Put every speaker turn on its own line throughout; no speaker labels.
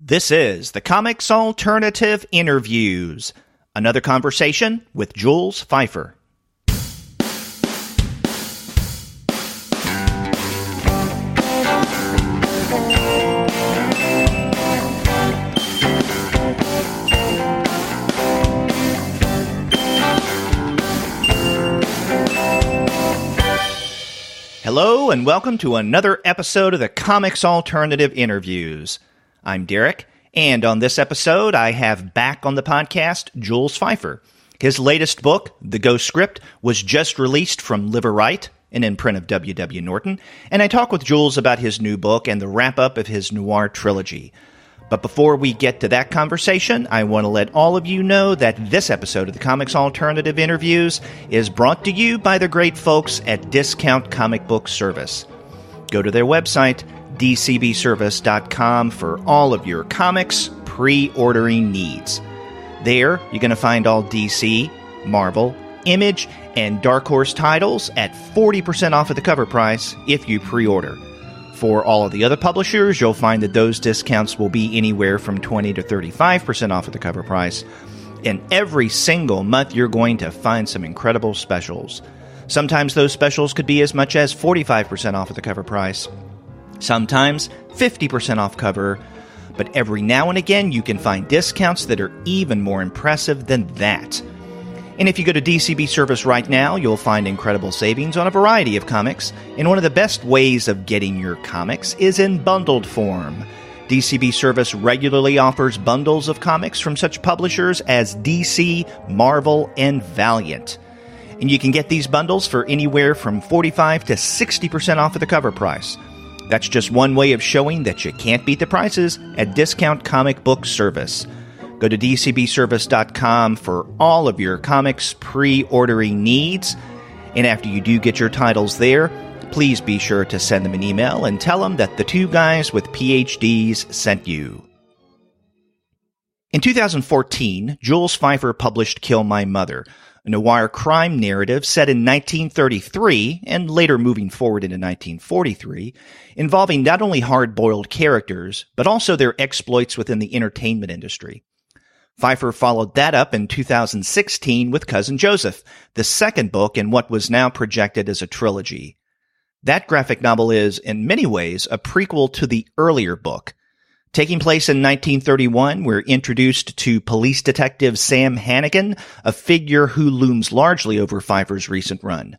This is the Comics Alternative Interviews, another conversation with Jules Feiffer. Hello, and welcome to another episode of the Comics Alternative Interviews. I'm Derek, and on this episode, I have back on the podcast Jules Feiffer. His latest book, The Ghost Script, was just released from Liveright, an imprint of W.W. Norton, and I talk with Jules about his new book and the wrap-up of his noir trilogy. But before we get to that conversation, I want to let all of you know that this episode of the Comics Alternative Interviews is brought to you by the great folks at Discount Comic Book Service. Go to their website, dcbservice.com, for all of your comics pre-ordering needs. There, you're going to find all DC, Marvel, Image, and Dark Horse titles at 40% off of the cover price if you pre-order. For all of the other publishers, you'll find that those discounts will be anywhere from 20 to 35% off of the cover price. And every single month, you're going to find some incredible specials. Sometimes those specials could be as much as 45% off of the cover price. Sometimes 50% off cover. But every now and again, you can find discounts that are even more impressive than that. And if you go to DCB Service right now, you'll find incredible savings on a variety of comics. And one of the best ways of getting your comics is in bundled form. DCB Service regularly offers bundles of comics from such publishers as DC, Marvel, and Valiant. And you can get these bundles for anywhere from 45 to 60% off of the cover price. That's just one way of showing that you can't beat the prices at Discount Comic Book Service. Go to dcbservice.com for all of your comics pre-ordering needs. And after you do get your titles there, please be sure to send them an email and tell them that the two guys with PhDs sent you. In 2014, Jules Feiffer published Kill My Mother, a noir crime narrative set in 1933 and later moving forward into 1943, involving not only hard-boiled characters, but also their exploits within the entertainment industry. Feiffer followed that up in 2016 with Cousin Joseph, the second book in what was now projected as a trilogy. That graphic novel is, in many ways, a prequel to the earlier book. Taking place in 1931, we're introduced to police detective Sam Hannigan, a figure who looms largely over Feiffer's recent run.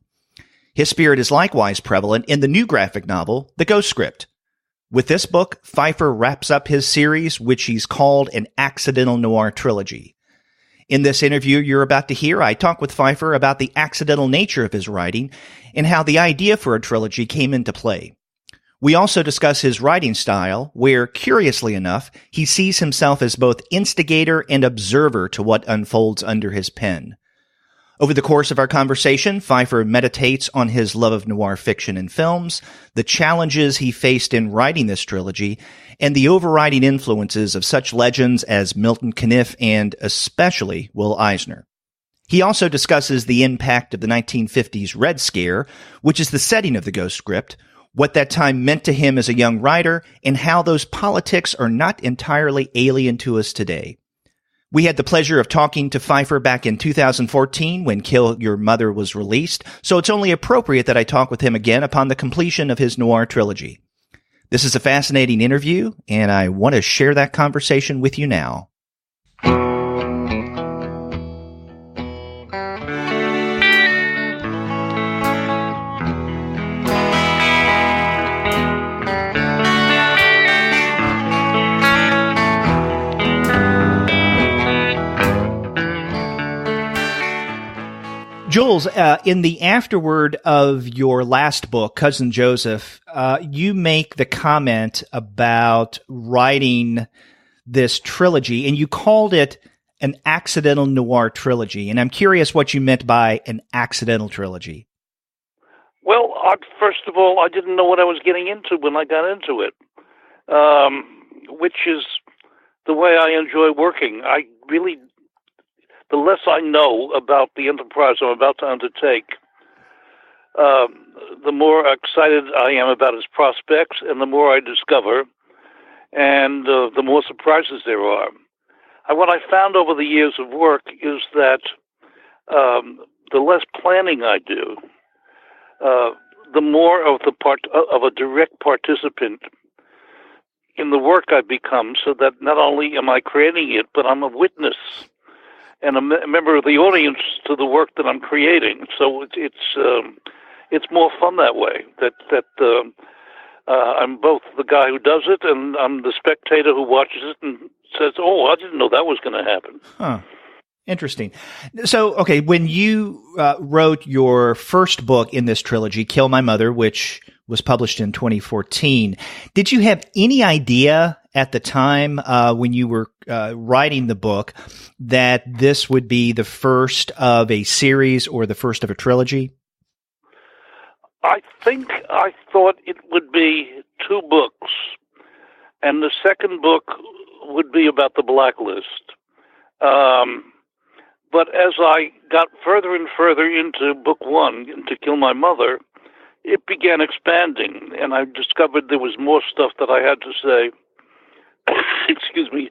His spirit is likewise prevalent in the new graphic novel, The Ghost Script. With this book, Feiffer wraps up his series, which he's called an accidental noir trilogy. In this interview you're about to hear, I talk with Feiffer about the accidental nature of his writing and how the idea for a trilogy came into play. We also discuss his writing style, where, curiously enough, he sees himself as both instigator and observer to what unfolds under his pen. Over the course of our conversation, Feiffer meditates on his love of noir fiction and films, the challenges he faced in writing this trilogy, and the overriding influences of such legends as Milton Caniff and, especially, Will Eisner. He also discusses the impact of the 1950s Red Scare, which is the setting of the Ghost Script, what that time meant to him as a young writer, and how those politics are not entirely alien to us today. We had the pleasure of talking to Feiffer back in 2014 when Kill Your Mother was released, so it's only appropriate that I talk with him again upon the completion of his noir trilogy. This is a fascinating interview, and I want to share that conversation with you now. Jules, in the afterword of your last book, Cousin Joseph, you make the comment about writing this trilogy, and you called it an accidental noir trilogy. And I'm curious what you meant by an accidental trilogy.
Well, first of all, I didn't know what I was getting into when I got into it, which is the way I enjoy working. The less I know about the enterprise I'm about to undertake, the more excited I am about its prospects, and the more I discover. and the more surprises there are. What I found over the years of work is that the less planning I do, the more of a direct participant in the work I become, so that not only am I creating it, but I'm a witness and a member of the audience to the work that I'm creating. So it's more fun that way. I'm both the guy who does it, and I'm the spectator who watches it and says, "Oh, I didn't know that was going to happen."
Huh. Interesting. So, okay, when you wrote your first book in this trilogy, Kill My Mother, which was published in 2014, did you have any idea at the time when you were writing the book that this would be the first of a series or the first of a trilogy?
I think I thought it would be 2 books, and the second book would be about the blacklist. But as I got further and further into book 1, into Kill My Mother, it began expanding, and I discovered there was more stuff that I had to say. Excuse me.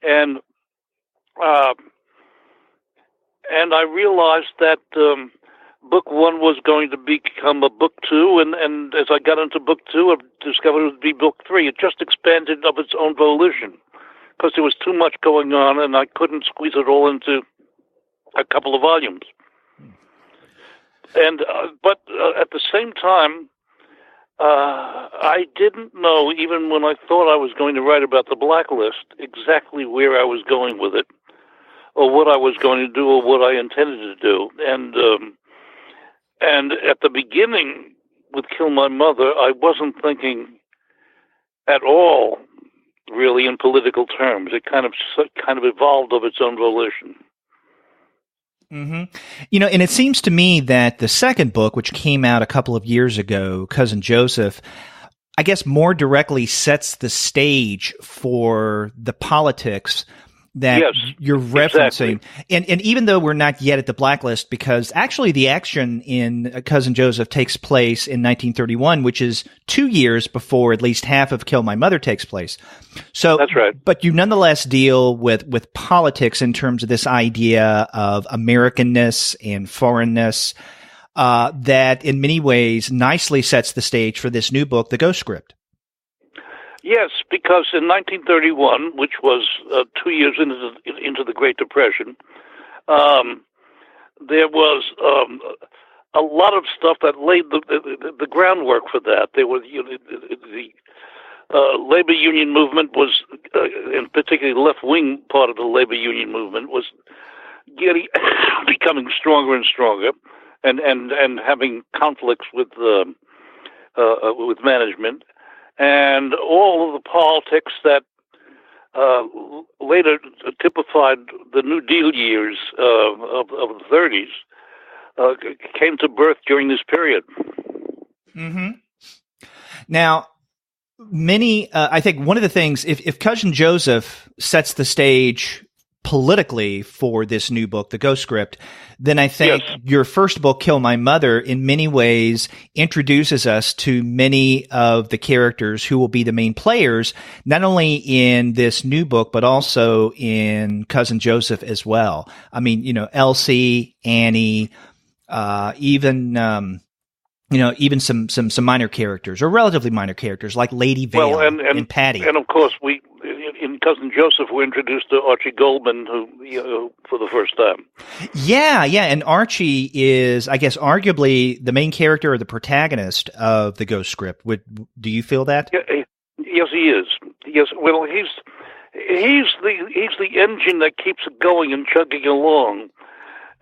And I realized that book 1 was going to become a book 2, and as I got into book 2, I discovered it would be book 3. It just expanded of its own volition, because there was too much going on, and I couldn't squeeze it all into a couple of volumes. And but at the same time, I didn't know, even when I thought I was going to write about the blacklist, exactly where I was going with it, or what I was going to do, or what I intended to do. And at the beginning, with Kill My Mother, I wasn't thinking at all, really, in political terms. It kind of evolved of its own volition.
Mm-hmm. And it seems to me that the second book, which came out a couple of years ago, Cousin Joseph, I guess more directly sets the stage for the politics that you're referencing. Exactly. And even though we're not yet at the blacklist, because actually the action in Cousin Joseph takes place in 1931, which is 2 years before at least half of Kill My Mother takes place. So
that's right.
But you nonetheless deal with politics in terms of this idea of Americanness and foreignness, that in many ways nicely sets the stage for this new book, The Ghost Script.
Yes, because in 1931, which was 2 years into the Great Depression, there was a lot of stuff that laid the groundwork for that. There was the labor union movement was, and particularly the left-wing part of the labor union movement, was becoming stronger and stronger, and having conflicts with management. And all of the politics that later typified the New Deal years of the 30s came to birth during this period.
Mm-hmm. Now, I think one of the things, if Cousin Joseph sets the stage politically for this new book, The Ghost Script, then I think your first book, Kill My Mother, in many ways introduces us to many of the characters who will be the main players, not only in this new book, but also in Cousin Joseph as well. I mean, Elsie, Annie, even some minor characters, or relatively minor characters, like Lady Vale and Patty.
And of course, in Cousin Joseph, we're introduced to Archie Goldman, who for the first time. Yeah,
and Archie is, I guess, arguably the main character or the protagonist of The Ghost Script. Do you feel that?
Yes, he is. Yes, well, he's the engine that keeps it going and chugging along,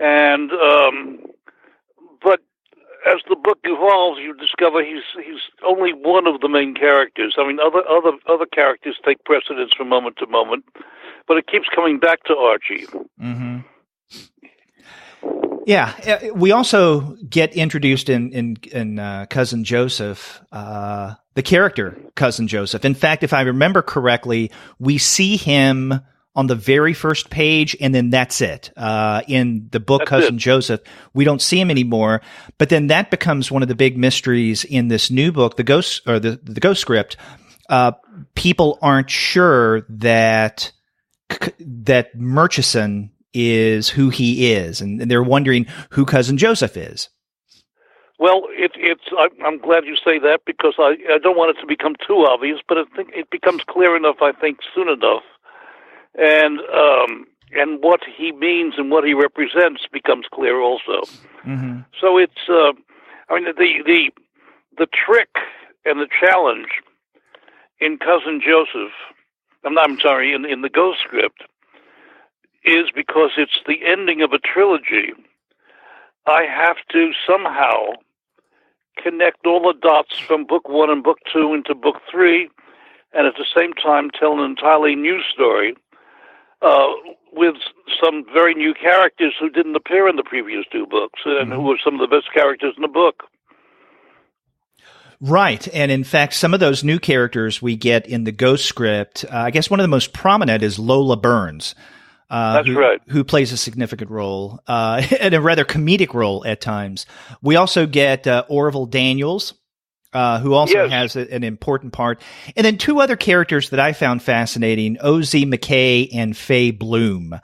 and but as the book evolves, you discover he's only one of the main characters. I mean, other characters take precedence from moment to moment, but it keeps coming back to Archie.
Mm-hmm. Yeah, we also get introduced in Cousin Joseph, the character Cousin Joseph. In fact, if I remember correctly, we see him on the very first page, and then that's it. In the book Cousin Joseph, we don't see him anymore. But then that becomes one of the big mysteries in this new book, the Ghost Script. People aren't sure that Murchison is who he is, and they're wondering who Cousin Joseph is.
Well, I'm glad you say that, because I don't want it to become too obvious, but I think it becomes clear enough, I think, soon enough. And what he means and what he represents becomes clear also. Mm-hmm. So it's, the trick and the challenge in Cousin Joseph, in the Ghost Script, is because it's the ending of a trilogy. I have to somehow connect all the dots from book 1 and book 2 into book 3, and at the same time tell an entirely new story with some very new characters who didn't appear in the previous 2 books, and who are some of the best characters in the book.
Right. And in fact, some of those new characters we get in the Ghost Script, I guess one of the most prominent is Lola Burns.
That's right.
Who plays a significant role, and a rather comedic role at times. We also get Orville Daniels, who also has an important part. And then 2 other characters that I found fascinating, O.Z. McKay and Faye Bloom.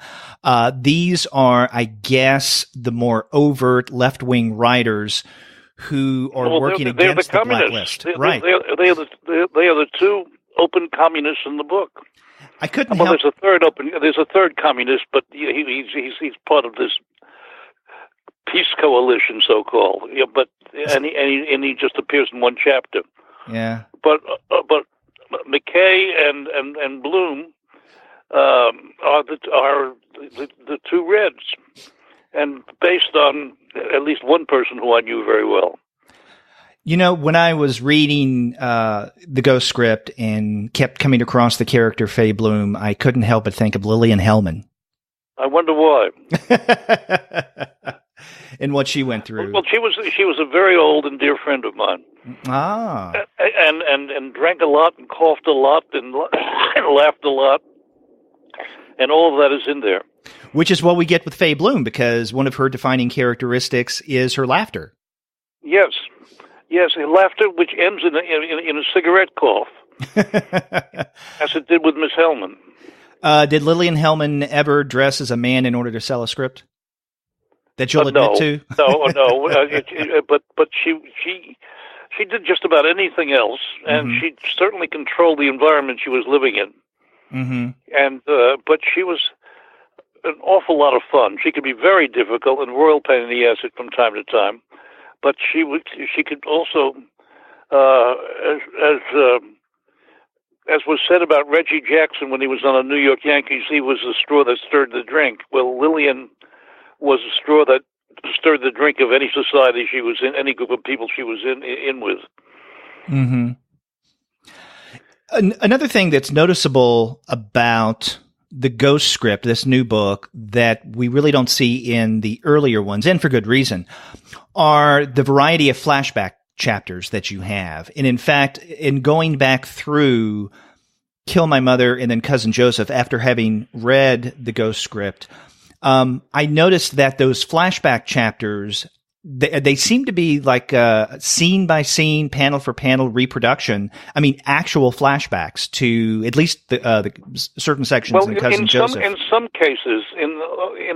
These are, I guess, the more overt left-wing writers who are working against the blacklist. Right.
They are the 2 open communists in the book.
I couldn't help.
There's a third communist, but he's part of this peace coalition, so called. Yeah, but and he just appears in one chapter.
Yeah.
But McKay and Bloom are the 2 Reds, and based on at least one person who I knew very well.
You know, when I was reading the Ghost Script and kept coming across the character Faye Bloom, I couldn't help but think of Lillian Hellman.
I wonder why.
And what she went through.
Well, she was a very old and dear friend of mine.
Ah.
And drank a lot and coughed a lot and laughed a lot, and all of that is in there.
Which is what we get with Faye Bloom, because one of her defining characteristics is her laughter.
Yes. Yes, laughter which ends in a cigarette cough, as it did with Miss Hellman.
Did Lillian Hellman ever dress as a man in order to sell a script? That you'll admit to?
No. But she did just about anything else, and she certainly controlled the environment she was living in. Mm-hmm. And but she was an awful lot of fun. She could be very difficult and royal pain in the ass from time to time. But she could also, as was said about Reggie Jackson when he was on the New York Yankees, he was the straw that stirred the drink. Well, Lillian was the straw that stirred the drink of any society she was in, any group of people she was in with.
Mm-hmm. Another thing that's noticeable about the Ghost Script, this new book, that we really don't see in the earlier ones, and for good reason, are the variety of flashback chapters that you have. And in fact, in going back through Kill My Mother and then Cousin Joseph, after having read the Ghost Script, I noticed that those flashback chapters, they seem to be like scene by scene, panel for panel reproduction. I mean, actual flashbacks to at least the certain sections in Cousin Joseph.
In some cases, in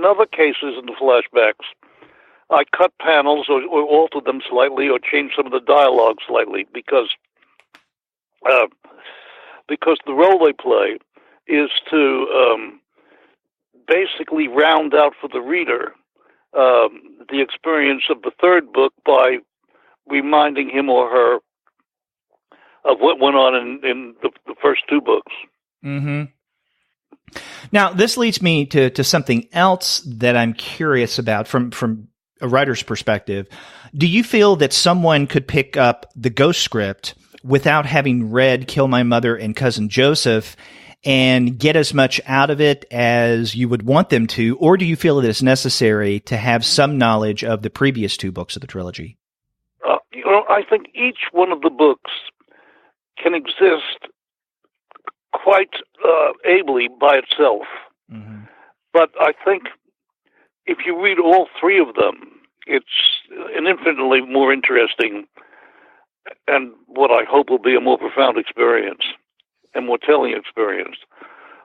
other cases in the flashbacks, I cut panels or altered them slightly or changed some of the dialogue slightly because the role they play is to basically round out for the reader the experience of the third book by reminding him or her of what went on in the first 2 books.
Mm-hmm. Now, this leads me to something else that I'm curious about from a writer's perspective. Do you feel that someone could pick up the Ghost Script without having read Kill My Mother and Cousin Joseph and get as much out of it as you would want them to, or do you feel it is necessary to have some knowledge of the previous 2 books of the trilogy?
I think each one of the books can exist quite ably by itself.
Mm-hmm.
But I think if you read all three of them, it's an infinitely more interesting and what I hope will be a more profound experience and more telling experience.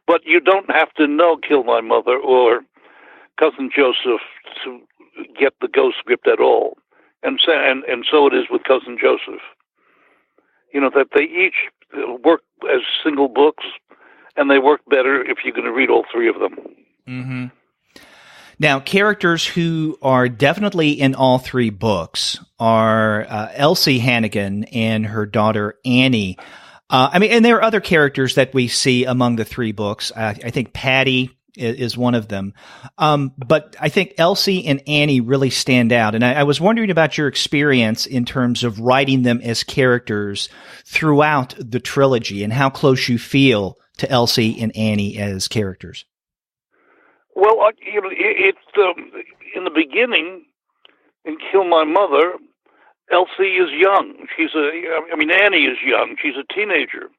But you don't have to know Kill My Mother or Cousin Joseph to get the Ghost script at all. And so it is with Cousin Joseph. You know, that they each work as single books, and they work better if you're going to read all three of them.
Mm-hmm. Now, characters who are definitely in all three books are Elsie Hannigan and her daughter Annie. And there are other characters that we see among the three books. I think Patty is one of them. But I think Elsie and Annie really stand out. And I was wondering about your experience in terms of writing them as characters throughout the trilogy and how close you feel to Elsie and Annie as characters.
Well, it's in the beginning, in Kill My Mother, Elsie is young. Annie is young. She's a teenager.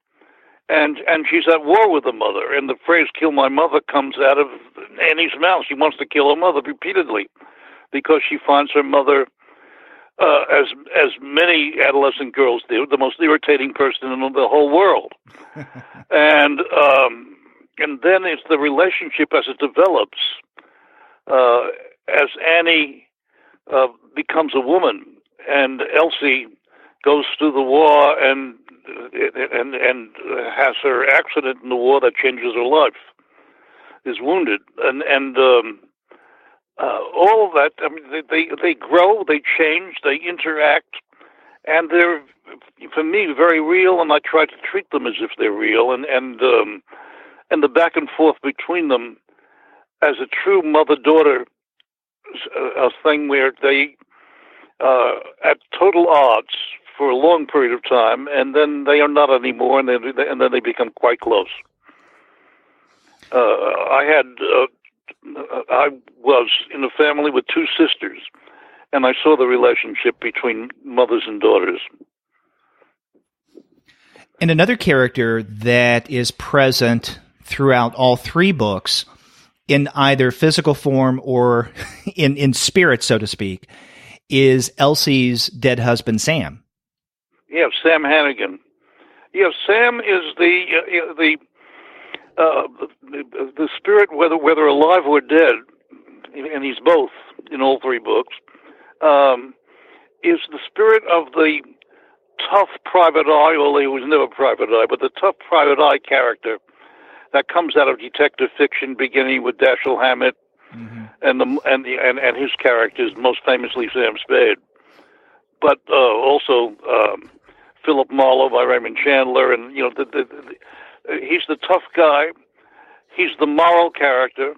And she's at war with her mother. And the phrase "kill my mother" comes out of Annie's mouth. She wants to kill her mother repeatedly because she finds her mother, as many adolescent girls do, the most irritating person in the whole world. And then it's the relationship as it develops, as Annie becomes a woman, and Elsie goes through the war and has her accident in the war that changes her life, is wounded, and all of that. I mean, they grow, they change, they interact, and they're, for me, very real. And I try to treat them as if they're real, and the back and forth between them as a true mother-daughter thing where they at total odds for a long period of time, and then they are not anymore, and then they become quite close. I was in a family with two sisters, and I saw the relationship between mothers and daughters.
And another character that is present throughout all three books in either physical form or in spirit, so to speak, is Elsie's dead husband, Sam.
Yeah, Sam Hannigan. Yeah, Sam is the spirit, whether alive or dead, and he's both in all three books, is the spirit of the tough private eye, although he was never private eye, but the tough private eye character that comes out of detective fiction, beginning with Dashiell Hammett, mm-hmm. and his characters, most famously Sam Spade, but also Philip Marlowe by Raymond Chandler, and he's the tough guy, he's the moral character,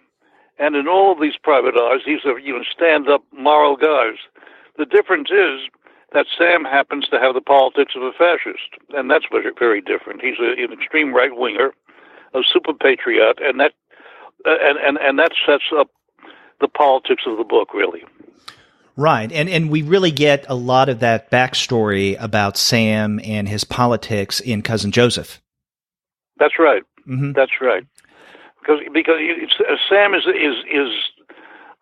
and in all of these private eyes, these are stand-up moral guys. The difference is that Sam happens to have the politics of a fascist, and that's very, very different. He's an extreme right-winger, a super patriot, and that sets up the politics of the book, really.
Right, and we really get a lot of that backstory about Sam and his politics in Cousin Joseph.
That's right.
Mm-hmm.
That's right. Because Sam is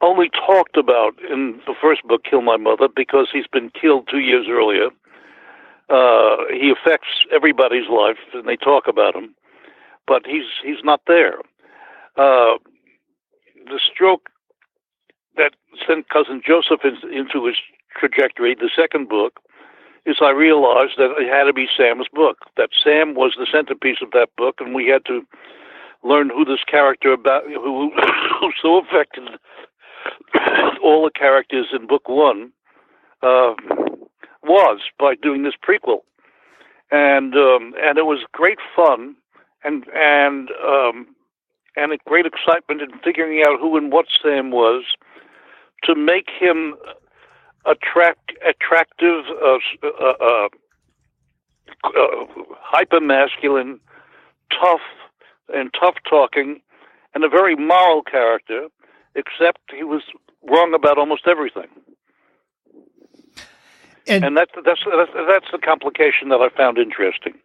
only talked about in the first book, Kill My Mother, because he's been killed 2 years earlier. He affects everybody's life, and they talk about him, but he's not there. The stroke that sent Cousin Joseph into his trajectory, the second book, is I realized that it had to be Sam's book, that Sam was the centerpiece of that book, and we had to learn who this character who so affected all the characters in book one was by doing this prequel, and it was great fun and a great excitement in figuring out who and what Sam was, to make him attractive, hyper-masculine, tough talking, and a very moral character, except he was wrong about almost everything. And that's the complication that I found interesting.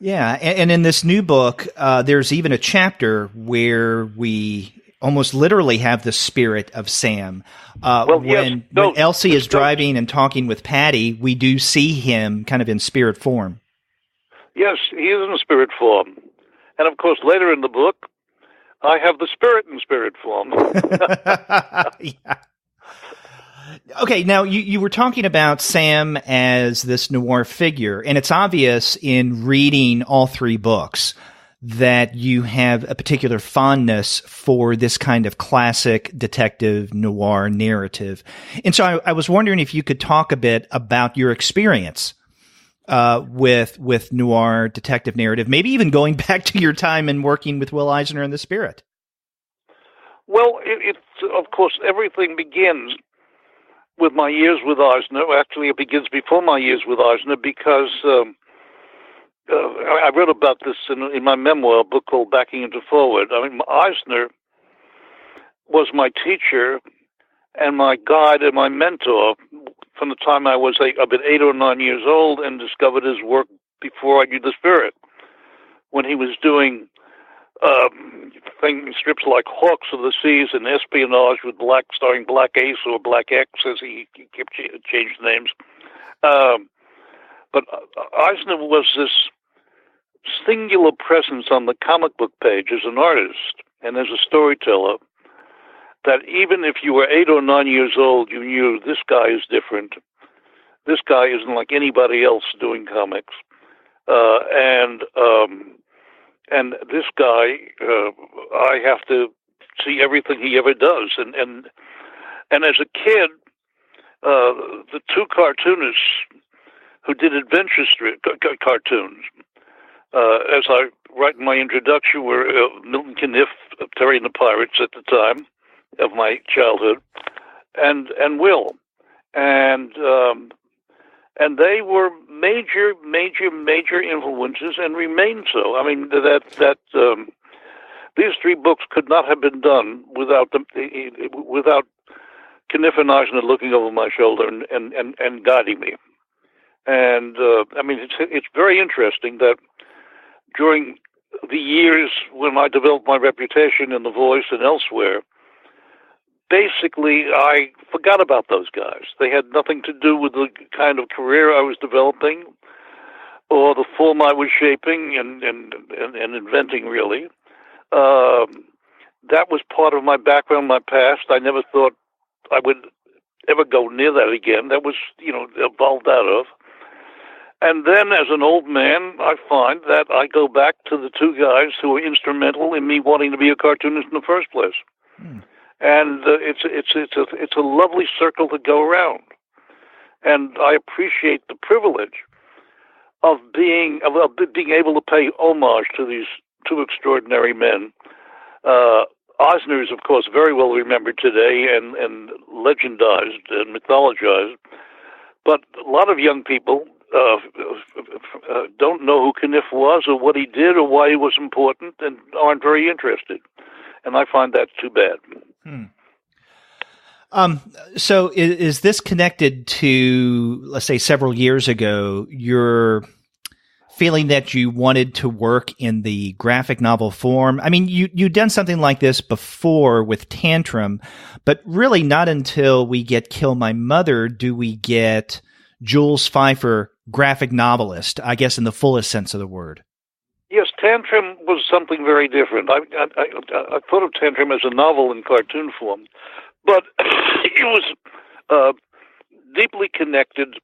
Yeah, and in this new book, there's even a chapter where we almost literally have the spirit of Sam. When Elsie is driving and talking with Patty, we do see him kind of in spirit form.
Yes, he is in spirit form. And of course, later in the book, I have the spirit in spirit form.
Yeah. Okay, now you were talking about Sam as this noir figure, and it's obvious in reading all three books that you have a particular fondness for this kind of classic detective noir narrative. And so I was wondering if you could talk a bit about your experience with noir detective narrative, maybe even going back to your time in working with Will Eisner and the Spirit.
Well, it's of course, everything begins with my years with Eisner. Actually, it begins before my years with Eisner because I wrote about this in my memoir, a book called Backing Into Forward. I mean, Eisner was my teacher and my guide and my mentor from the time I was about 8 or 9 years old and discovered his work before I knew the Spirit. When he was doing strips like Hawks of the Seas and Espionage with starring Black Ace or Black X, as he kept changed names. But Eisner was this singular presence on the comic book page as an artist and as a storyteller that even if you were 8 or 9 years old, you knew this guy is different. This guy isn't like anybody else doing comics. And this guy, I have to see everything he ever does. And as a kid, the two cartoonists who did adventure cartoons, as I write in my introduction, were Milton Caniff, Terry and the Pirates at the time of my childhood, and Will. And they were major influences and remain so. I mean, these three books could not have been done without Caniff and Eisner looking over my shoulder and guiding me. And I mean, it's very interesting that during the years when I developed my reputation in The Voice and elsewhere, basically, I forgot about those guys. They had nothing to do with the kind of career I was developing or the form I was shaping and inventing, really. That was part of my background, my past. I never thought I would ever go near that again. That was, evolved out of. And then as an old man, I find that I go back to the two guys who were instrumental in me wanting to be a cartoonist in the first place. And it's a lovely circle to go around, and I appreciate the privilege of being able to pay homage to these two extraordinary men. Eisner is, of course, very well remembered today and legendized and mythologized, but a lot of young people don't know who Caniff was or what he did or why he was important and aren't very interested, and I find that too bad.
So is this connected to, let's say, several years ago, your feeling that you wanted to work in the graphic novel form? I mean, you'd done something like this before with Tantrum, but really not until we get Kill My Mother do we get Jules Feiffer, graphic novelist, I guess in the fullest sense of the word.
Yes, Tantrum was something very different. I thought of Tantrum as a novel in cartoon form, but it was deeply connected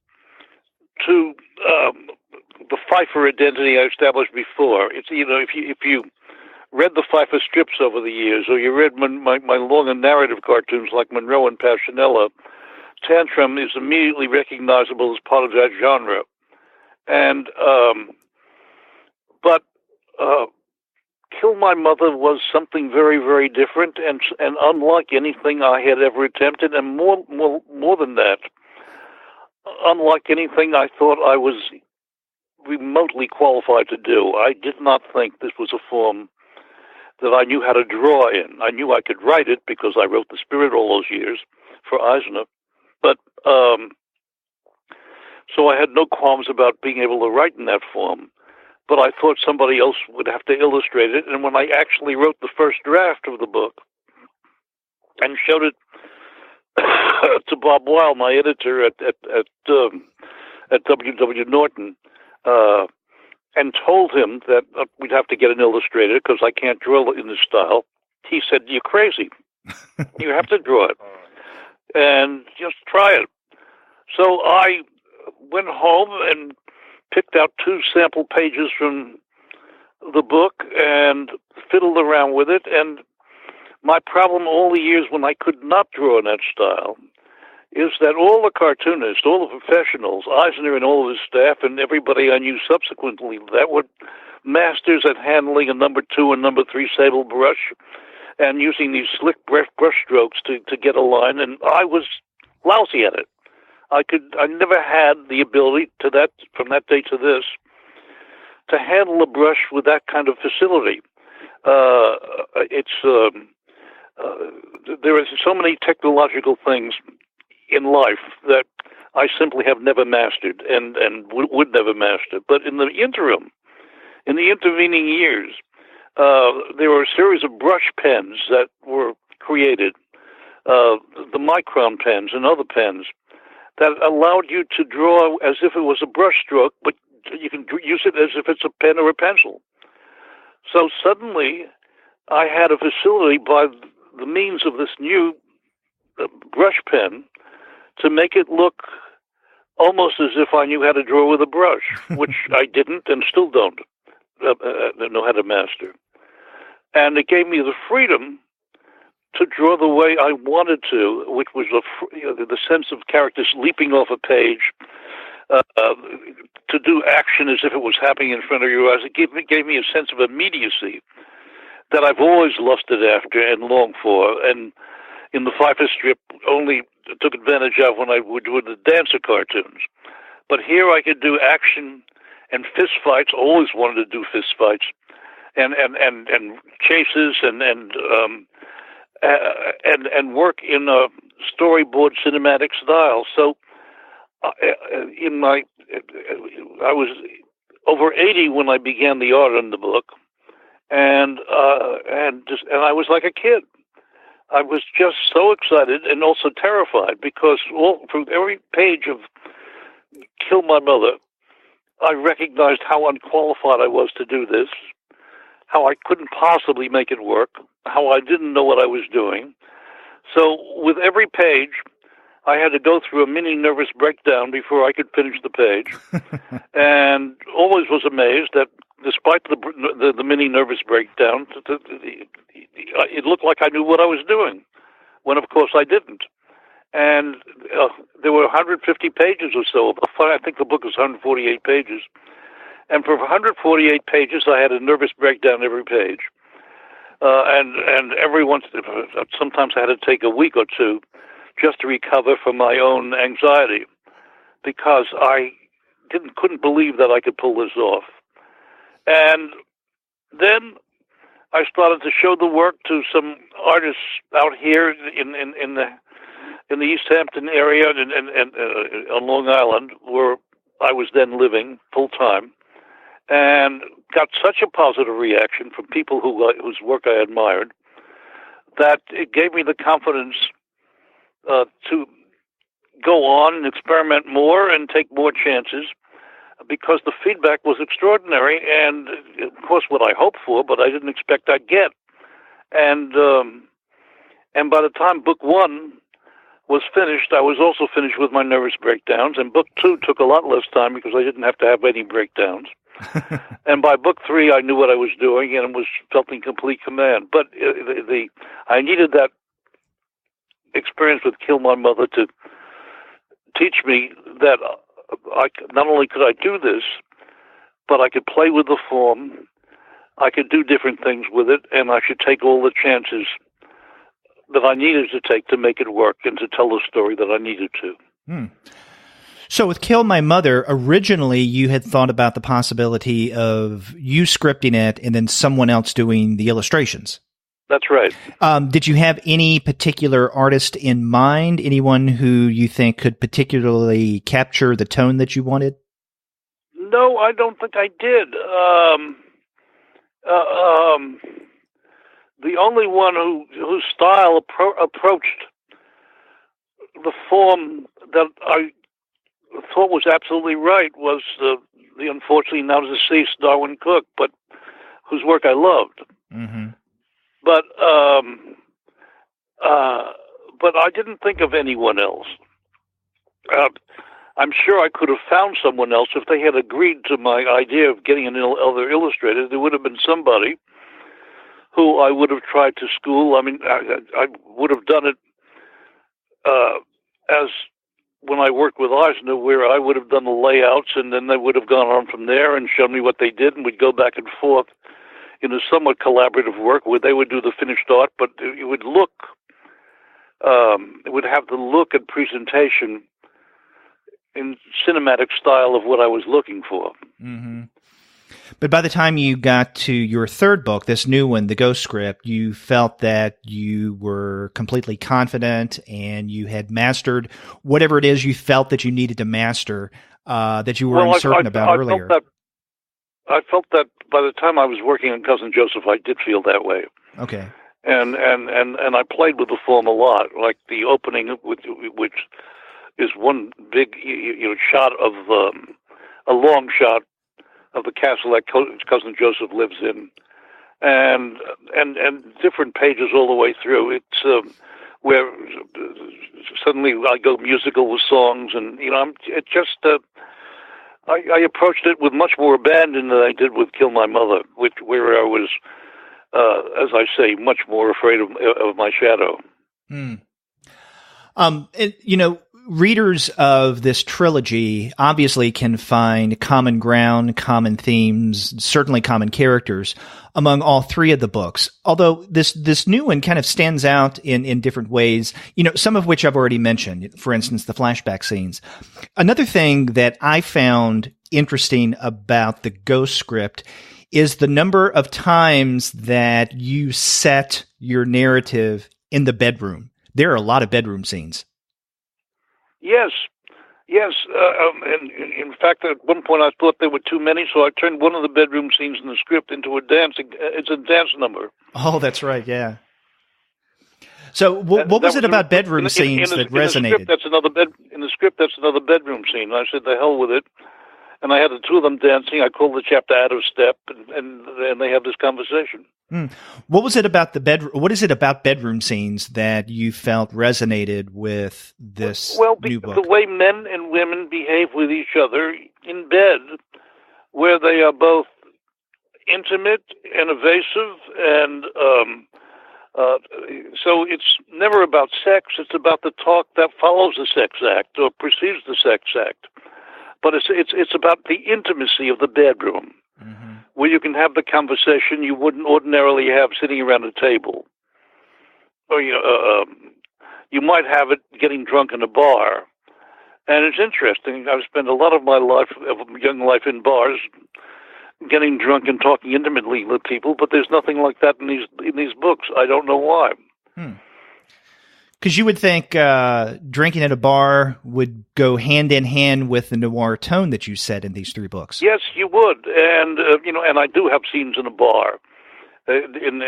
to the Feiffer identity I established before. It's if you read the Feiffer strips over the years, or you read my longer narrative cartoons like Monroe and Passionella, Tantrum is immediately recognizable as part of that genre, and but Kill My Mother was something very, very different and unlike anything I had ever attempted, and more than that, unlike anything I thought I was remotely qualified to do. I did not think this was a form that I knew how to draw in. I knew I could write it because I wrote The Spirit all those years for Eisner, but so I had no qualms about being able to write in that form. but I thought somebody else would have to illustrate it. And when I actually wrote the first draft of the book and showed it to Bob Weil, my editor at W.W. Norton, and told him that we'd have to get an illustrator because I can't draw in this style, he said, "You're crazy. You have to draw it. And just try it." So I went home and picked out 2 sample pages from the book and fiddled around with it. And my problem all the years when I could not draw in that style is that all the cartoonists, all the professionals, Eisner and all of his staff, and everybody I knew subsequently, that were masters at handling a number 2 and number 3 sable brush and using these slick brush strokes to get a line, and I was lousy at it. I never had the ability from that day to this, to handle a brush with that kind of facility. There are so many technological things in life that I simply have never mastered and would never master. But in the interim, in the intervening years, there were a series of brush pens that were created, the micron pens and other pens, that allowed you to draw as if it was a brush stroke, but you can use it as if it's a pen or a pencil. So suddenly, I had a facility by the means of this new brush pen to make it look almost as if I knew how to draw with a brush, which I didn't and still don't know how to master. And it gave me the freedom to draw the way I wanted to, which was the sense of characters leaping off a page, to do action as if it was happening in front of your eyes. It gave me a sense of immediacy that I've always lusted after and longed for, and in the Feiffer strip only took advantage of when I would do the dancer cartoons. But here I could do action and fist fights. Always wanted to do fist fights, and chases and work in a storyboard cinematic style. So I was over 80 when I began the art on the book, and I was like a kid. I was just so excited and also terrified because from every page of Kill My Mother, I recognized how unqualified I was to do this, how I couldn't possibly make it work, how I didn't know what I was doing. So with every page, I had to go through a mini nervous breakdown before I could finish the page, and always was amazed that despite the mini nervous breakdown, it looked like I knew what I was doing, when of course I didn't. And there were 150 pages or so. I think the book is 148 pages. And for 148 pages, I had a nervous breakdown every page. And sometimes I had to take a week or two just to recover from my own anxiety, because I couldn't believe that I could pull this off. And then I started to show the work to some artists out here in the East Hampton area and on Long Island, where I was then living full time, and got such a positive reaction from people whose work I admired that it gave me the confidence to go on and experiment more and take more chances, because the feedback was extraordinary, and of course what I hoped for, but I didn't expect I'd get. And by the time book 1 was finished, I was also finished with my nervous breakdowns, and book 2 took a lot less time because I didn't have to have any breakdowns. And by book 3, I knew what I was doing and felt in complete command. But I needed that experience with Kill My Mother to teach me that not only could I do this, but I could play with the form, I could do different things with it, and I should take all the chances that I needed to take to make it work and to tell the story that I needed to.
So with Kill My Mother, originally you had thought about the possibility of you scripting it and then someone else doing the illustrations.
That's right.
Did you have any particular artist in mind, anyone who you think could particularly capture the tone that you wanted?
No, I don't think I did. The only one whose style approached the form that I thought was absolutely right was the unfortunately now deceased Darwin Cook, but whose work I loved.
Mm-hmm.
But I didn't think of anyone else. I'm sure I could have found someone else if they had agreed to my idea of getting another illustrator. There would have been somebody who I would have tried to school. I mean, I would have done it as when I worked with Eisner, where I would have done the layouts, and then they would have gone on from there and shown me what they did, and we'd go back and forth in a somewhat collaborative work where they would do the finished art, but it would look, it would have the look and presentation in cinematic style of what I was looking for.
Mm-hmm. But by the time you got to your third book, this new one, The Ghost Script, you felt that you were completely confident and you had mastered whatever it is you felt that you needed to master, that you were uncertain about earlier.
I felt that by the time I was working on Cousin Joseph, I did feel that way.
Okay.
And I played with the form a lot, like the opening, which is one big shot of a long shot of the castle that Cousin Joseph lives in, and different pages all the way through. It's where suddenly I go musical with songs, and I approached it with much more abandon than I did with Kill My Mother, where I was, as I say, much more afraid of my shadow.
Readers of this trilogy obviously can find common ground, common themes, certainly common characters among all three of the books. Although this new one kind of stands out in different ways, some of which I've already mentioned, for instance, the flashback scenes. Another thing that I found interesting about the Ghost Script is the number of times that you set your narrative in the bedroom. There are a lot of bedroom scenes. Yes.
And in fact, at one point I thought there were too many, so I turned one of the bedroom scenes in the script into a dance. It's a dance number.
Oh, that's right. Yeah. So, what was it about bedroom scenes that resonated?
In the script, that's another bedroom scene. I said, "The hell with it," and I had the two of them dancing. I called the chapter "Out of Step," and they have this conversation.
What was it about the bedroom? What is it about bedroom scenes that you felt resonated with this new book?
The way men and women behave with each other in bed, where they are both intimate and evasive, and so it's never about sex. It's about the talk that follows the sex act or precedes the sex act. But it's about the intimacy of the bedroom. Mm-hmm. Where you can have the conversation you wouldn't ordinarily have sitting around a table. Or you might have it getting drunk in a bar. And it's interesting. I've spent a lot of my young life in bars, getting drunk and talking intimately with people, but there's nothing like that in these books. I don't know why.
Because you would think drinking at a bar would go hand in hand with the noir tone that you set in these three books.
Yes, you would, and and I do have scenes in a bar, in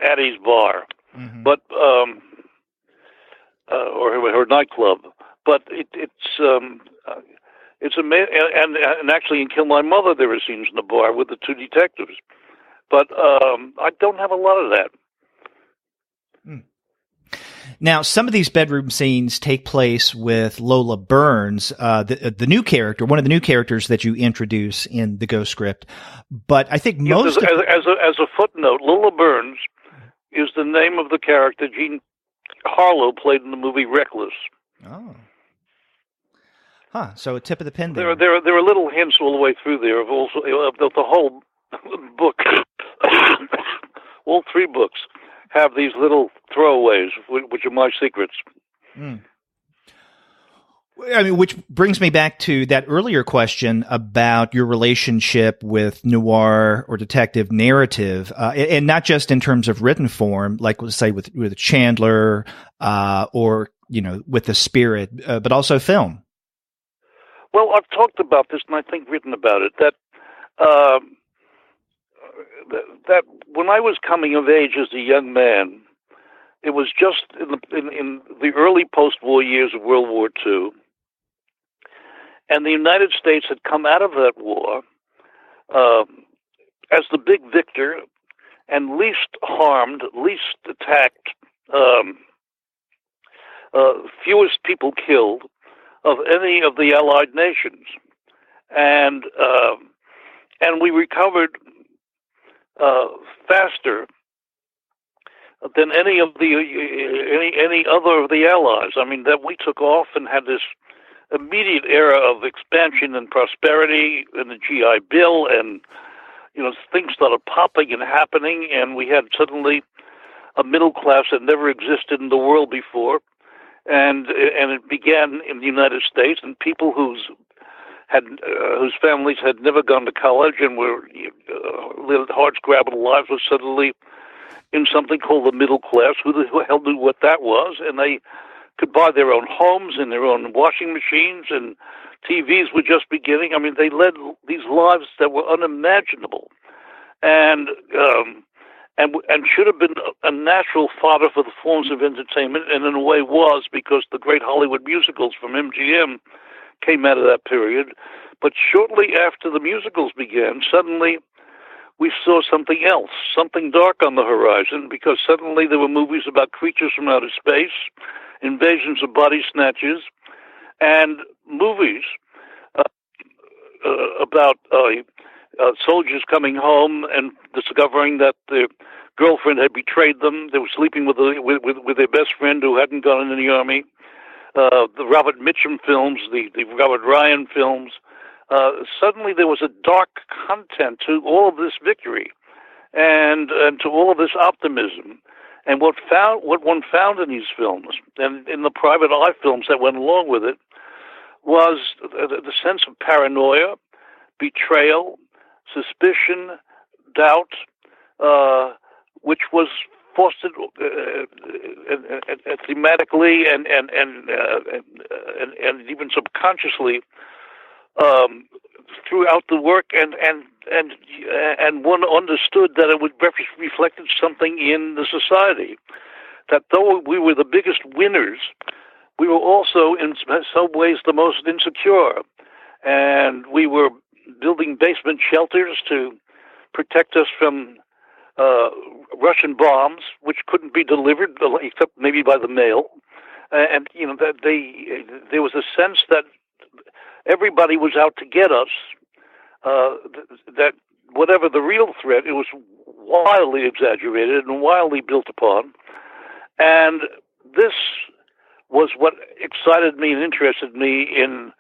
Addie's bar, mm-hmm. but or her nightclub. But it's amazing, and actually in Kill My Mother there are scenes in the bar with the two detectives, but I don't have a lot of that.
Now, some of these bedroom scenes take place with Lola Burns, the new character, one of the new characters that you introduce in the Ghost Script. But I think most
as a footnote, Lola Burns is the name of the character Jean Harlow played in the movie Reckless.
Oh, so a tip of the pen there.
There are little hints all the way through there of the whole book, all three books. Have these little throwaways, which are my secrets.
I mean, which brings me back to that earlier question about your relationship with noir or detective narrative, and not just in terms of written form, like let's say with Chandler, or with The Spirit, but also film.
Well, I've talked about this, and I think written about it, that that when I was coming of age as a young man, it was just in the early post-war years of World War II, and the United States had come out of that war as the big victor and least harmed, least attacked, fewest people killed of any of the Allied nations, and we recovered faster than any other of the Allies. I mean, that we took off and had this immediate era of expansion and prosperity and the GI Bill, and things started popping and happening, and we had suddenly a middle class that never existed in the world before, and it began in the United States, and people whose families had never gone to college and were lived hard-scrabble lives were suddenly in something called the middle class. Who the hell knew what that was? And they could buy their own homes and their own washing machines, and TVs were just beginning. I mean, they led these lives that were unimaginable, and should have been a natural fodder for the forms of entertainment, and in a way was, because the great Hollywood musicals from MGM came out of that period. But shortly after the musicals began, suddenly we saw something else, something dark on the horizon, because suddenly there were movies about creatures from outer space, invasions of body snatchers, and movies about soldiers coming home and discovering that their girlfriend had betrayed them. They were sleeping with their best friend who hadn't gone in the army. The Robert Mitchum films, the Robert Ryan films. Suddenly there was a dark content to all of this victory and to all of this optimism. And what one found in these films, and in the private eye films that went along with it, was the sense of paranoia, betrayal, suspicion, doubt, which was fostered thematically and even subconsciously throughout the work, and one understood that it would reflected something in the society. That though we were the biggest winners, we were also in some ways the most insecure, and we were building basement shelters to protect us from Russian bombs, which couldn't be delivered except maybe by the mail, and that there was a sense that everybody was out to get us. That whatever the real threat, it was wildly exaggerated and wildly built upon, and this was what excited me and interested me in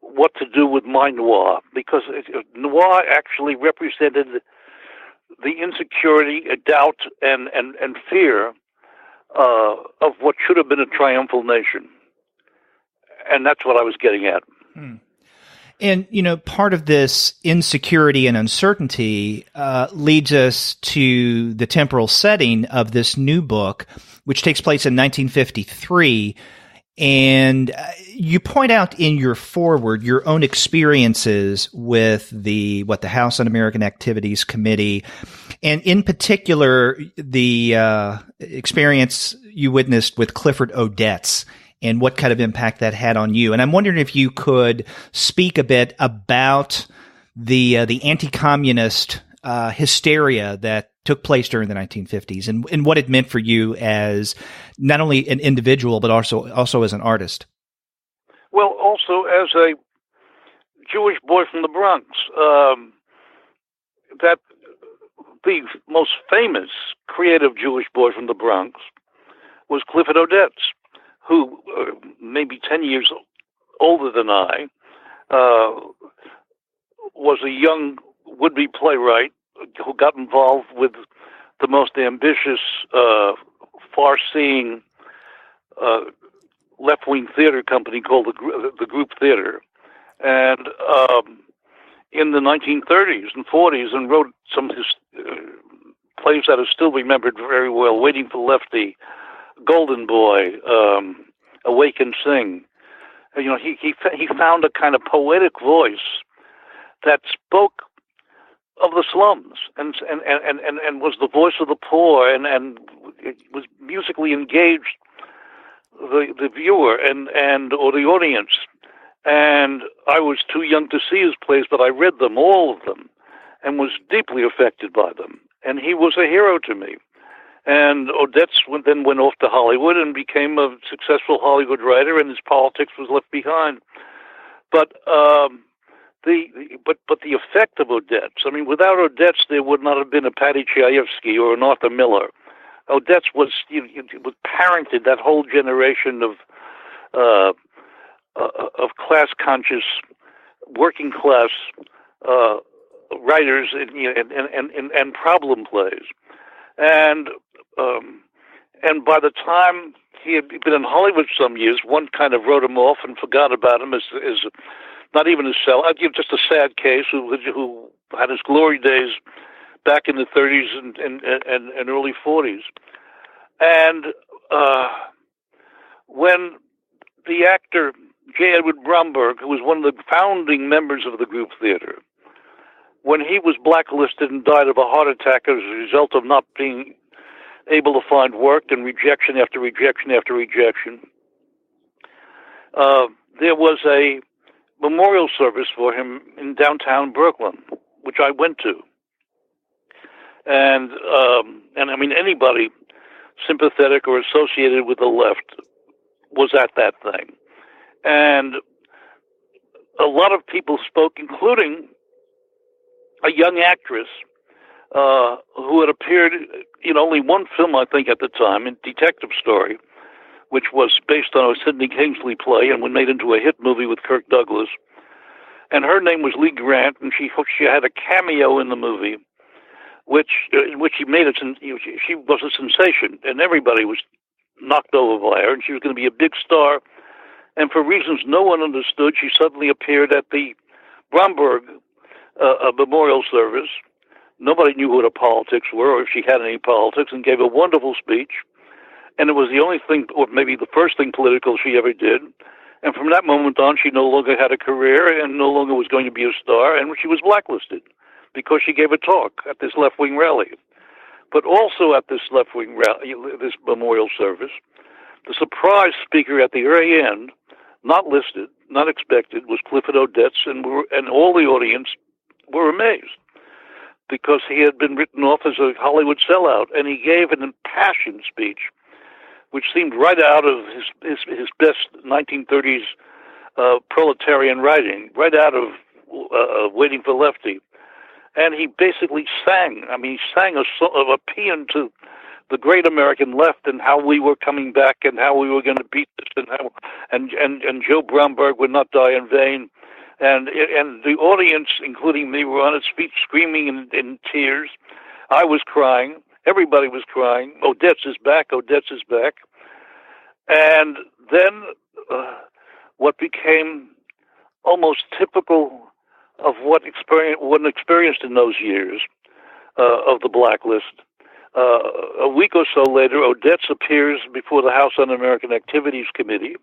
what to do with my noir, because noir actually represented the insecurity, doubt, and fear of what should have been a triumphal nation. And that's what I was getting at.
And, part of this insecurity and uncertainty leads us to the temporal setting of this new book, which takes place in 1953. And you point out in your foreword your own experiences with the House Un-American Activities Committee, and in particular, the experience you witnessed with Clifford Odets and what kind of impact that had on you. And I'm wondering if you could speak a bit about the anti-communist hysteria that took place during the 1950s and what it meant for you as not only an individual, but also as an artist.
Well, also as a Jewish boy from the Bronx, that the most famous creative Jewish boy from the Bronx was Clifford Odets, who maybe 10 years older than I, was a young would-be playwright who got involved with the most ambitious, far-seeing left-wing theater company called the Group Theater, and in the 1930s and 40s, and wrote some plays that are still remembered very well: Waiting for Lefty, Golden Boy, Awake and Sing. He found a kind of poetic voice that spoke of the slums and was the voice of the poor and it was musically engaged the viewer or the audience. And I was too young to see his plays, but I read them, all of them, and was deeply affected by them. And he was a hero to me. And Odets then went off to Hollywood and became a successful Hollywood writer, and his politics was left behind. But the effect of Odets, I mean, without Odets, there would not have been a Paddy Chayefsky or an Arthur Miller. Odets was parented that whole generation of class-conscious, working-class writers and problem plays. And by the time he had been in Hollywood some years, one kind of wrote him off and forgot about him as not even a sellout, just a sad case who had his glory days back in the 30s and early 40s. And when the actor J. Edward Bromberg, who was one of the founding members of the group theater, when he was blacklisted and died of a heart attack as a result of not being able to find work and rejection after rejection after rejection, there was a memorial service for him in downtown Brooklyn, which I went to. And I mean, anybody sympathetic or associated with the left was at that thing. And a lot of people spoke, including a young actress who had appeared in only one film, I think, at the time, in Detective Story, which was based on a Sidney Kingsley play and was made into a hit movie with Kirk Douglas. And her name was Lee Grant, and she had a cameo in the movie, which she made it. She was a sensation, and everybody was knocked over by her, and she was going to be a big star. And for reasons no one understood, she suddenly appeared at the Bromberg memorial service. Nobody knew what her politics were, or if she had any politics, and gave a wonderful speech. And it was the only thing, or maybe the first thing political she ever did. And from that moment on, she no longer had a career and no longer was going to be a star, and she was blacklisted because she gave a talk at this left-wing rally. But also at this left-wing rally, this memorial service, the surprise speaker at the very end, not listed, not expected, was Clifford Odets, and all the audience were amazed because he had been written off as a Hollywood sellout, and he gave an impassioned speech, which seemed right out of his best 1930s proletarian writing, right out of Waiting for Lefty. And he basically sang. I mean, he sang a paean to the great American left and how we were coming back and how we were going to beat this and Joe Bromberg would not die in vain. And the audience, including me, were on its feet screaming in tears. I was crying. Everybody was crying. Odets is back. Odets is back. And then what became almost typical of what one experienced in those years of the blacklist. A week or so later, Odets appears before the House Un-American Activities Committee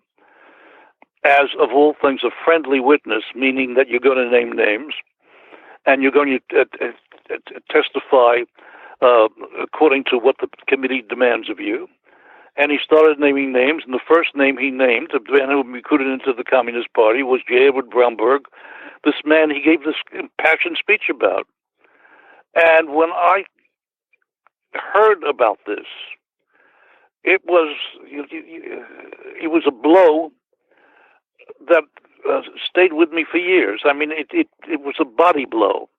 as, of all things, a friendly witness, meaning that you're going to name names and you're going to testify according to what the committee demands of you. And he started naming names, and the first name he named, the man who recruited into the Communist Party, was J. Edward Bromberg, this man he gave this impassioned speech about. And when I heard about this, it was a blow that stayed with me for years. I mean, it was a body blow.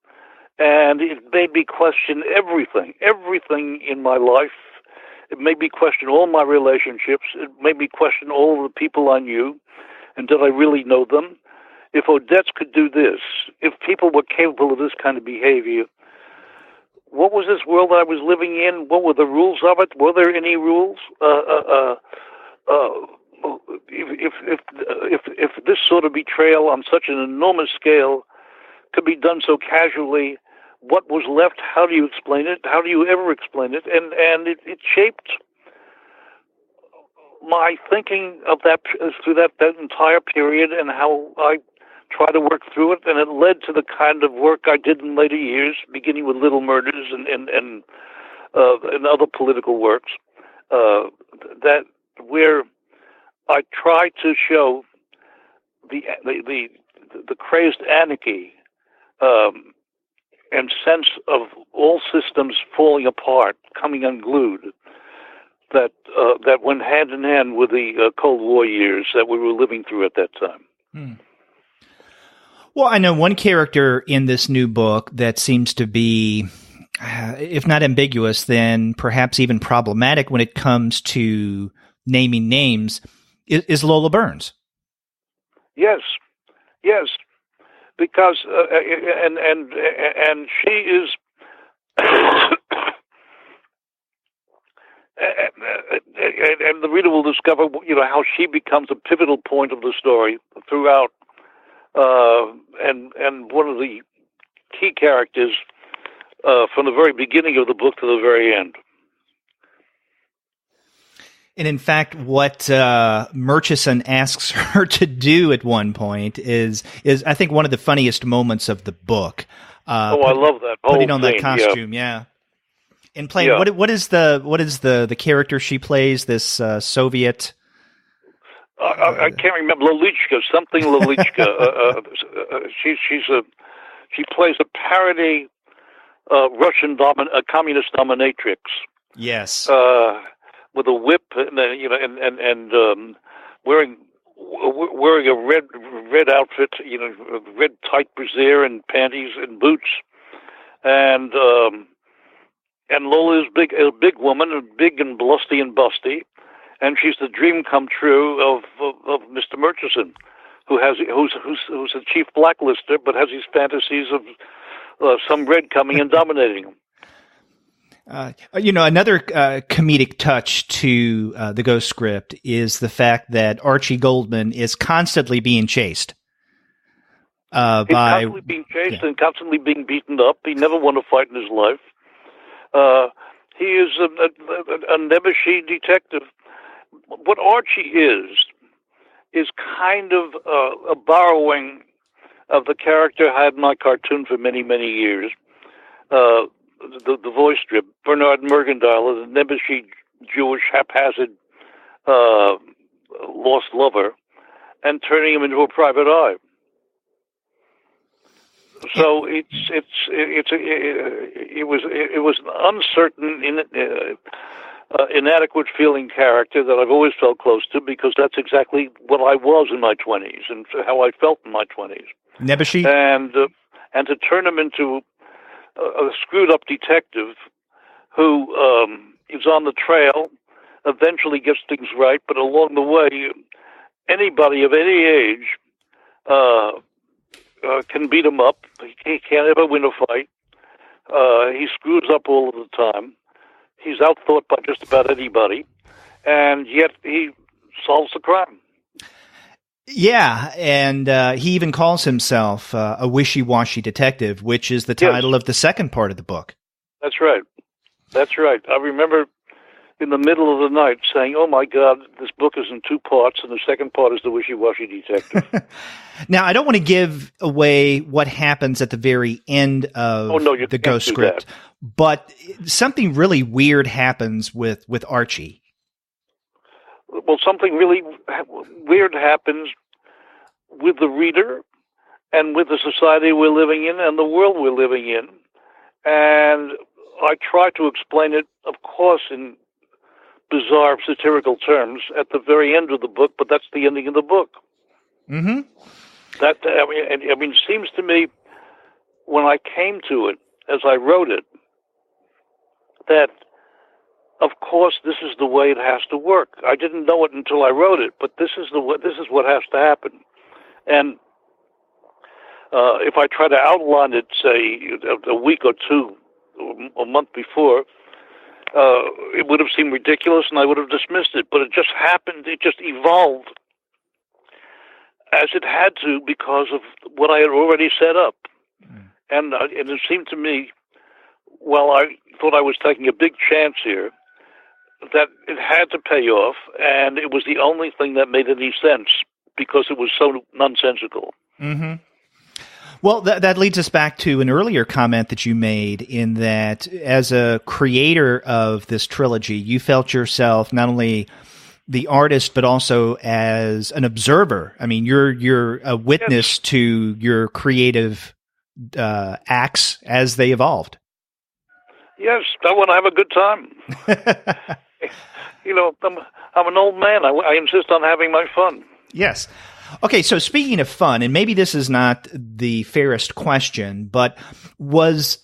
And it made me question everything in my life. It made me question all my relationships. It made me question all the people I knew. And did I really know them? If Odets could do this, if people were capable of this kind of behavior, what was this world that I was living in? What were the rules of it? Were there any rules? If this sort of betrayal on such an enormous scale could be done so casually, what was left? How do you explain it? How do you ever explain it? And it shaped my thinking of that through that entire period and how I try to work through it, and it led to the kind of work I did in later years, beginning with Little Murders and other political works, that where I try to show the crazed anarchy and sense of all systems falling apart, coming unglued, that went hand in hand with the Cold War years that we were living through at that time.
Hmm. Well, I know one character in this new book that seems to be, if not ambiguous, then perhaps even problematic when it comes to naming names, is Lola Burns.
Yes, because and she is, and the reader will discover, how she becomes a pivotal point of the story throughout, and one of the key characters from the very beginning of the book to the very end.
And in fact, what Murchison asks her to do at one point is I think one of the funniest moments of the book.
I love that
putting on that costume, yeah. And playing what is the character she plays? This Soviet.
I can't remember. Lolichka, something Lolichka. She plays a parody Russian communist dominatrix.
Yes.
With a whip and wearing a red outfit, red tight brassiere and panties and boots, and Lola is a big woman, big and blusty and busty, and she's the dream come true of Mr. Murchison, who's a chief blacklister, but has these fantasies of some red coming and dominating him.
Another comedic touch to the Ghost script is the fact that Archie Goldman is constantly being chased. He's
constantly being chased and constantly being beaten up. He never won a fight in his life. He is a nebbishy detective. What Archie is kind of a borrowing of the character I had in my cartoon for many, many years. The voice strip, Bernard Mercantile, is a nebbishy Jewish haphazard lost lover, and turning him into a private eye. So it was an uncertain, inadequate feeling character that I've always felt close to, because that's exactly what I was in my 20s and how I felt in my 20s.
Nebbishy,
and to turn him into a screwed-up detective who is on the trail, eventually gets things right, but along the way, anybody of any age can beat him up. He can't ever win a fight. He screws up all of the time. He's outthought by just about anybody, and yet he solves the crime.
Yeah, and he even calls himself a wishy-washy detective, which is the title of the second part of the book. That's right.
I remember in the middle of the night saying, "Oh my God, this book is in two parts, and the second part is the wishy-washy detective."
Now, I don't want to give away what happens at the very end of the Ghost script, but something really weird happens with Archie.
Well, something really weird happens with the reader and with the society we're living in and the world we're living in. And I try to explain it, of course, in bizarre satirical terms at the very end of the book, but that's the ending of the book.
Mm-hmm.
It seems to me, when I came to it, as I wrote it, that of course, this is the way it has to work. I didn't know it until I wrote it, but this is what has to happen. And if I try to outline it, say, a week or two, a month before, it would have seemed ridiculous, and I would have dismissed it. But it just happened. It just evolved as it had to because of what I had already set up. And it seemed to me, well, I thought I was taking a big chance here. that it had to pay off, and it was the only thing that made any sense because it was so nonsensical.
Mm-hmm. Well, that leads us back to an earlier comment that you made, in that as a creator of this trilogy, you felt yourself not only the artist, but also as an observer. I mean, you're a witness to your creative acts as they evolved.
Yes, I want to have a good time. I'm an old man. I insist on having my fun.
Yes. Okay, so speaking of fun, and maybe this is not the fairest question, but was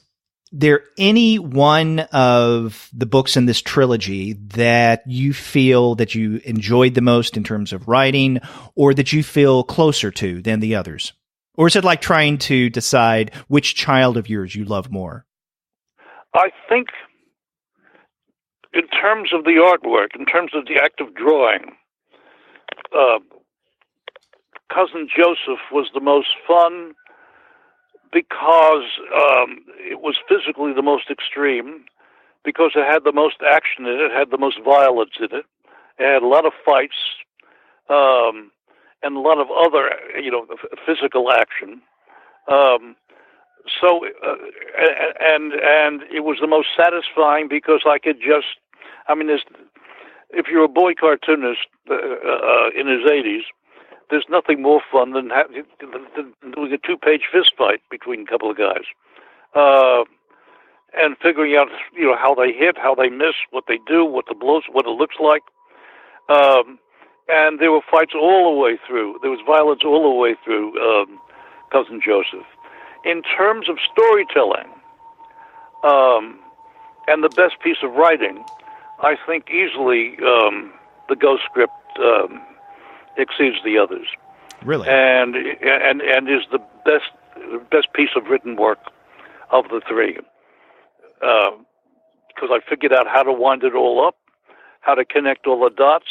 there any one of the books in this trilogy that you feel that you enjoyed the most in terms of writing, or that you feel closer to than the others? Or is it like trying to decide which child of yours you love more?
I think in terms of the artwork, in terms of the act of drawing, Cousin Joseph was the most fun because it was physically the most extreme, because it had the most action in it, had the most violence in it. It had a lot of fights and a lot of other, physical action. And it was the most satisfying because I could just, if you're a boy cartoonist in his 80s, there's nothing more fun than doing a 2-page fist fight between a couple of guys, and figuring out, how they hit, how they miss, what they do, what the blows, what it looks like. And there were fights all the way through. There was violence all the way through Cousin Joseph. In terms of storytelling, and the best piece of writing, I think easily the Ghost script exceeds the others.
Really?
And is the best piece of written work of the three. Because I figured out how to wind it all up, how to connect all the dots,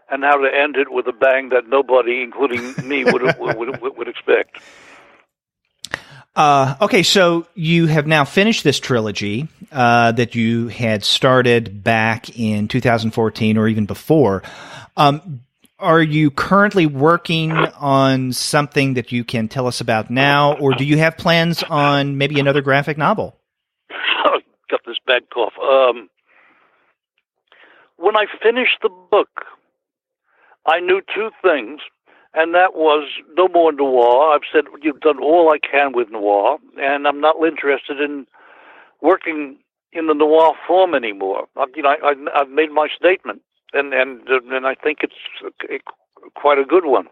and how to end it with a bang that nobody, including me, would expect.
Okay, so you have now finished this trilogy that you had started back in 2014 or even before. Are you currently working on something that you can tell us about now, or do you have plans on maybe another graphic novel?
Got this bad cough. When I finished the book, I knew two things, and that was no more noir. I've said you've done all I can with noir, and I'm not interested in working in the noir form anymore. I've made my statement, and I think it's quite a good one.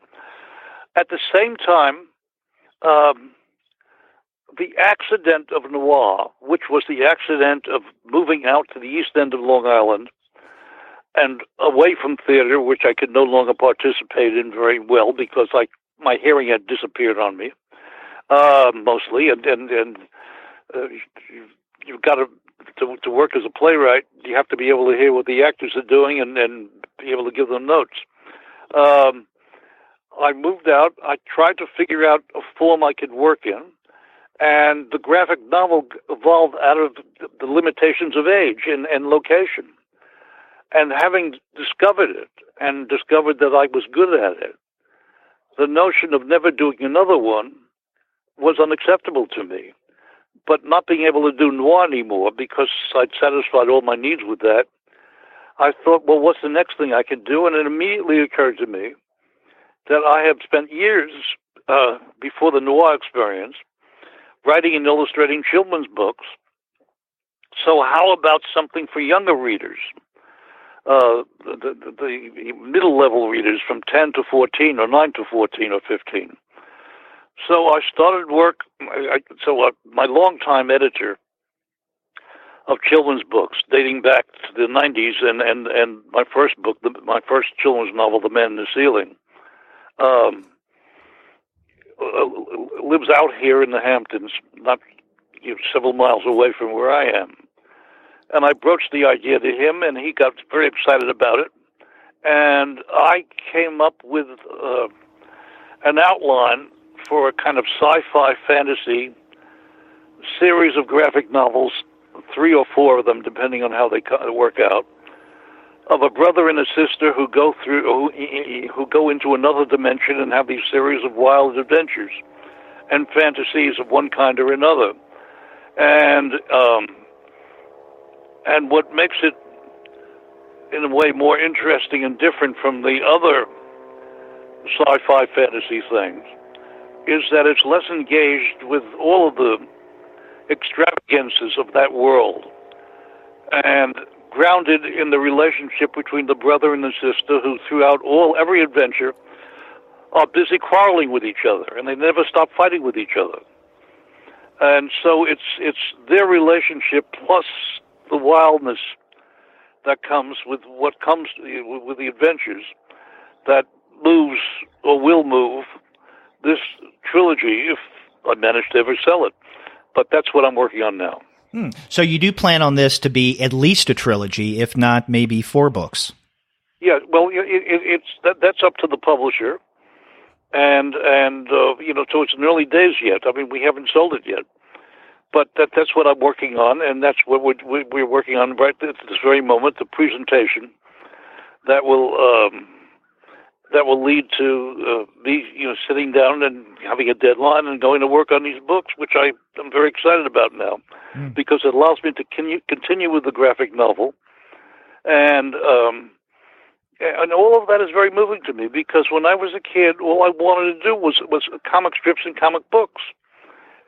At the same time, the accident of noir, which was the accident of moving out to the east end of Long Island and away from theater, which I could no longer participate in very well because my hearing had disappeared on me, mostly, and you've got to work as a playwright. You have to be able to hear what the actors are doing and be able to give them notes. I moved out. I tried to figure out a form I could work in, and the graphic novel evolved out of the limitations of age and location. And having discovered it, and discovered that I was good at it, the notion of never doing another one was unacceptable to me. But not being able to do noir anymore because I'd satisfied all my needs with that, I thought, well, what's the next thing I can do? And it immediately occurred to me that I had spent years before the noir experience writing and illustrating children's books. So how about something for younger readers? The middle-level readers from 10 to 14 or 9 to 14 or 15. So I started work. My longtime editor of children's books, dating back to the 90s, and my first book, my first children's novel, The Man in the Ceiling, lives out here in the Hamptons, not several miles away from where I am. And I broached the idea to him, and he got very excited about it. And I came up with an outline for a kind of sci-fi fantasy series of graphic novels, 3 or 4 of them, depending on how they work out, of a brother and a sister who go into another dimension and have these series of wild adventures and fantasies of one kind or another. And what makes it, in a way, more interesting and different from the other sci-fi fantasy things is that it's less engaged with all of the extravagances of that world and grounded in the relationship between the brother and the sister who throughout every adventure are busy quarreling with each other, and they never stop fighting with each other. And so it's their relationship plus the wildness that comes with with the adventures that moves or will move this trilogy if I manage to ever sell it. But that's what I'm working on now.
So you do plan on this to be at least a trilogy, if not maybe 4 books?
Yeah, well, that's up to the publisher, and so it's in early days yet. I mean, we haven't sold it yet, but that's what I'm working on, and that's what we're working on right at this very moment. The presentation that will lead to me, sitting down and having a deadline and going to work on these books, which I'm very excited about now, because it allows me to continue with the graphic novel, and all of that is very moving to me, because when I was a kid, all I wanted to do was comic strips and comic books,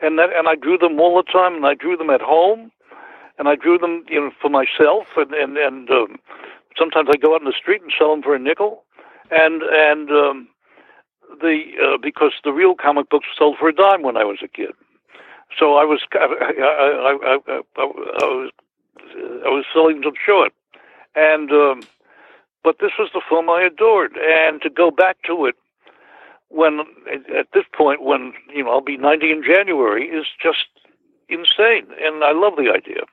and I drew them all the time, and I drew them at home, and I drew them for myself, and sometimes I go out in the street and sell them for a nickel. Because the real comic books sold for a dime when I was a kid, so I was selling them short, but this was the film I adored, and to go back to it at this point when I'll be 90 in January is just insane, and I love the idea.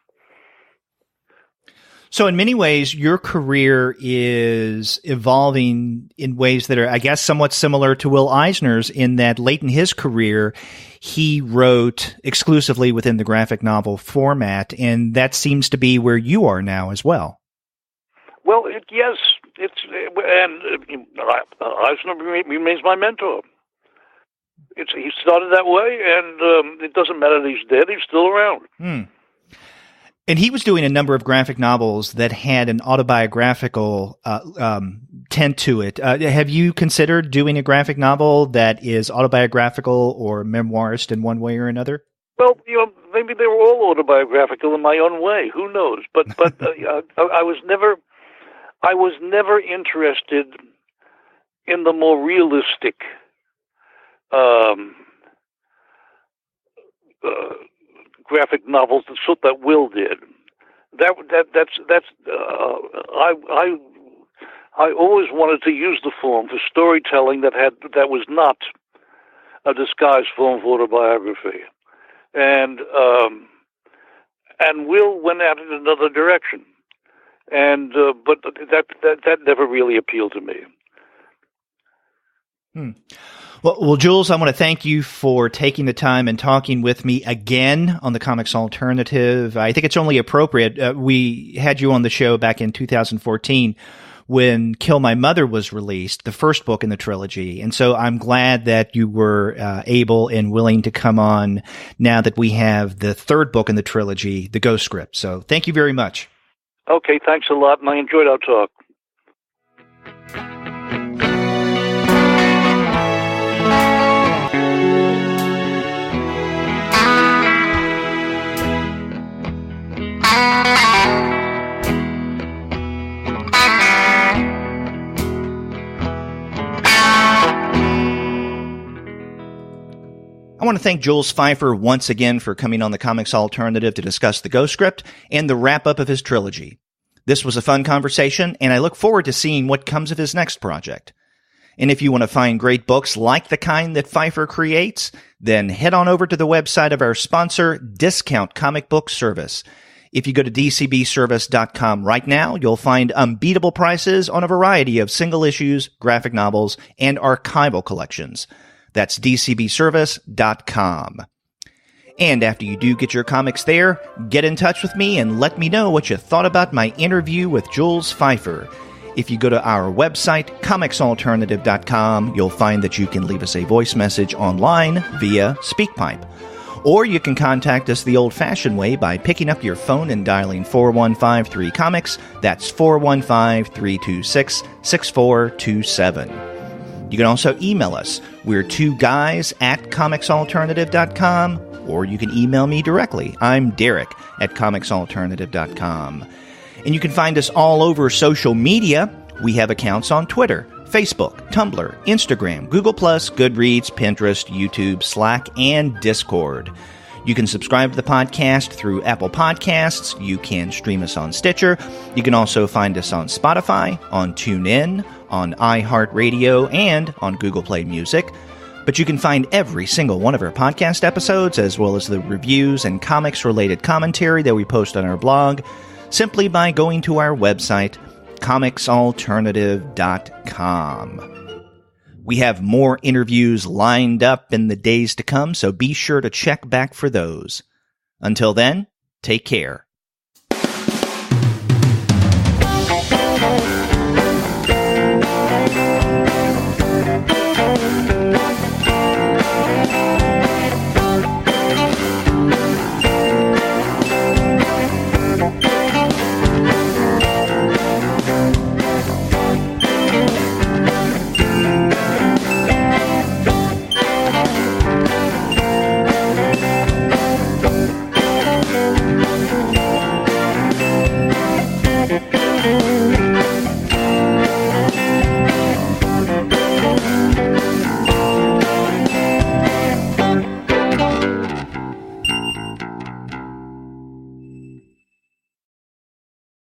So in many ways, your career is evolving in ways that are, I guess, somewhat similar to Will Eisner's, in that late in his career, he wrote exclusively within the graphic novel format, and that seems to be where you are now as well.
Well, yes, Eisner remains my mentor. He started that way, and it doesn't matter that he's dead; he's still around.
And he was doing a number of graphic novels that had an autobiographical tint to it. Have you considered doing a graphic novel that is autobiographical or memoirist in one way or another?
Well, maybe they were all autobiographical in my own way. Who knows? But I was never interested in the more realistic graphic novels that Will did. I always wanted to use the form for storytelling that was not a disguised form of autobiography, and Will went out in another direction, but that never really appealed to me.
Well, Jules, I want to thank you for taking the time and talking with me again on the Comics Alternative. I think it's only appropriate. We had you on the show back in 2014 when Kill My Mother was released, the first book in the trilogy. And so I'm glad that you were able and willing to come on now that we have the third book in the trilogy, The Ghost Script. So thank you very much.
Okay, thanks a lot, and I enjoyed our talk.
I want to thank Jules Feiffer once again for coming on the Comics Alternative to discuss The Ghost Script and the wrap-up of his trilogy. This was a fun conversation, and I look forward to seeing what comes of his next project. And if you want to find great books like the kind that Feiffer creates, then head on over to the website of our sponsor, Discount Comic Book Service. If you go to dcbservice.com right now, you'll find unbeatable prices on a variety of single issues, graphic novels, and archival collections. That's dcbservice.com. And after you do get your comics there, get in touch with me and let me know what you thought about my interview with Jules Feiffer. If you go to our website, comicsalternative.com, you'll find that you can leave us a voice message online via SpeakPipe. Or you can contact us the old-fashioned way by picking up your phone and dialing 4153-COMICS. That's 415-326-6427. You can also email us. We're 2guys@comicsalternative.com, or you can email me directly. I'm Derek at comicsalternative.com. And you can find us all over social media. We have accounts on Twitter, Facebook, Tumblr, Instagram, Google+, Goodreads, Pinterest, YouTube, Slack, and Discord. You can subscribe to the podcast through Apple Podcasts. You can stream us on Stitcher. You can also find us on Spotify, on TuneIn, on iHeartRadio, and on Google Play Music. But you can find every single one of our podcast episodes, as well as the reviews and comics-related commentary that we post on our blog, simply by going to our website, comicsalternative.com. We have more interviews lined up in the days to come, so be sure to check back for those. Until then, take care.